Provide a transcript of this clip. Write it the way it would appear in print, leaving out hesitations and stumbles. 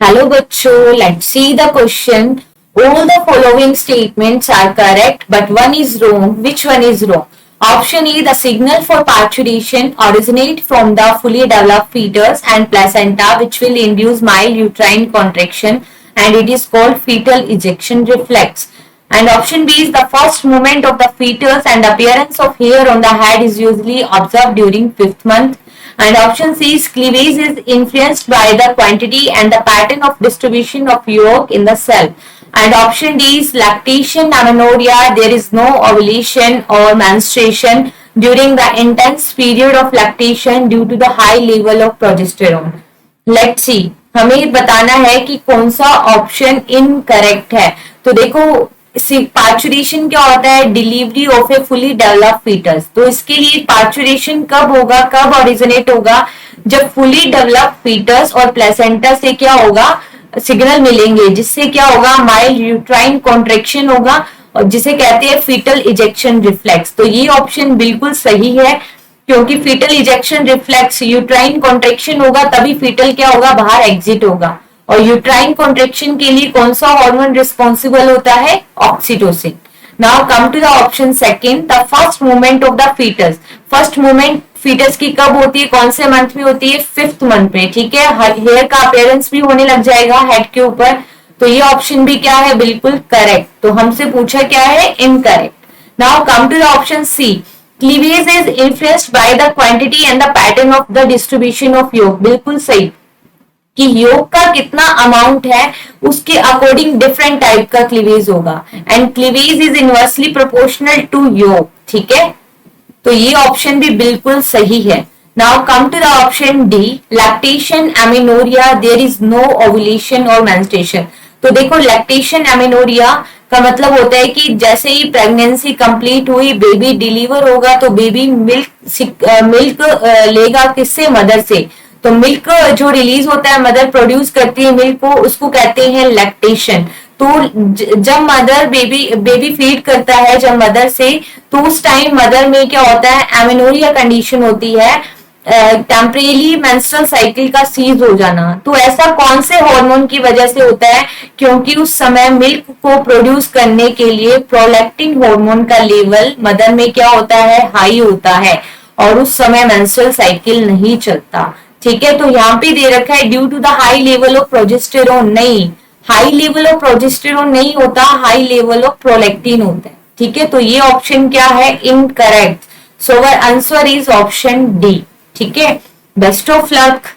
Hello बच्चों, let's see the question. All the following statements are correct, but one is wrong. Which one is wrong? Option A, the signal for parturition originate from the fully developed fetus and placenta, which will induce mild uterine contraction, and it is called fetal ejection reflex. And option B is the first movement of the fetus and appearance of hair on the head is usually observed during fifth month. And option C is cleavage is influenced by the quantity and the pattern of distribution of yolk in the cell. And option D is lactation amenorrhea. There is no ovulation or menstruation during the intense period of lactation due to the high level of progesterone. Let's see, हमें बताना है कि कौन सा option incorrect है. तो देखो, parturition क्या होता है? Delivery of a fully developed foetus. तो इसके लिए पार्चुरेशन कब होगा, कब ओरिजिनेट होगा? जब फुली डेवलप्ड फीटस और प्लेसेंटा से क्या होगा, सिग्नल मिलेंगे, जिससे क्या होगा, माइल्ड यूट्राइन कॉन्ट्रेक्शन होगा और जिसे कहते हैं फीटल इजेक्शन रिफ्लेक्स. तो ये ऑप्शन बिल्कुल सही है, क्योंकि foetal ejection reflex uterine contraction होगा तभी फीटल क्या होगा, बाहर एग्जिट होगा. और यूट्राइन कॉन्ट्रेक्शन के लिए कौन सा हार्मोन रिस्पॉन्सिबल होता है? Oxytocin. Now come to the option second, the first movement of the foetus. First movement foetus की कब होती है, कौन से मंथ में होती है? फिफ्थ मंथ में. ठीक है, हेयर का अपीयरेंस भी होने लग जाएगा हेड के ऊपर. तो ये ऑप्शन भी क्या है, बिल्कुल करेक्ट. तो हमसे पूछा क्या है, incorrect. Now come to the option C, cleavage is influenced by the quantity and the pattern of the distribution of yolk. बिल्कुल सही, कि योग का कितना अमाउंट है उसके अकॉर्डिंग डिफरेंट टाइप का क्लीवेज होगा. And cleavage is inversely proportional to yolk. ठीक है, तो ये ऑप्शन भी बिल्कुल सही है. Now come to the option D, lactation amenorrhoea, there is no ovulation और मेंस्ट्रुएशन. तो देखो, लैक्टेशन एमेनोरिया का मतलब होता है कि जैसे ही प्रेगनेंसी कंप्लीट हुई, बेबी डिलीवर होगा, तो बेबी मिल्क लेगा किससे? मदर से. तो मिल्क जो रिलीज होता है, मदर प्रोड्यूस करती है मिल्क को, उसको कहते हैं लैक्टेशन. तो जब मदर बेबी फीड करता है जब मदर से, तो उस टाइम मदर में क्या होता है, एमेनोरिया कंडीशन होती है, टेम्परेली मेंस्ट्रुअल साइकिल का सीज हो जाना. तो ऐसा कौन से हार्मोन की वजह से होता है? क्योंकि उस समय मिल्क को प्रोड्यूस करने के लिए प्रोलैक्टिन हार्मोन का लेवल मदर में क्या होता है, हाई होता है, और उस समय मेंस्ट्रुअल साइकिल नहीं चलता. ठीक है, तो यहाँ पे दे रखा है due to the high level of progesterone. नहीं, हाई लेवल ऑफ प्रोजेस्टेरोन नहीं होता, हाई लेवल ऑफ प्रोलैक्टिन होता है. ठीक है, तो ये ऑप्शन क्या है, incorrect. So answer is option D. ठीक है, बेस्ट ऑफ लक.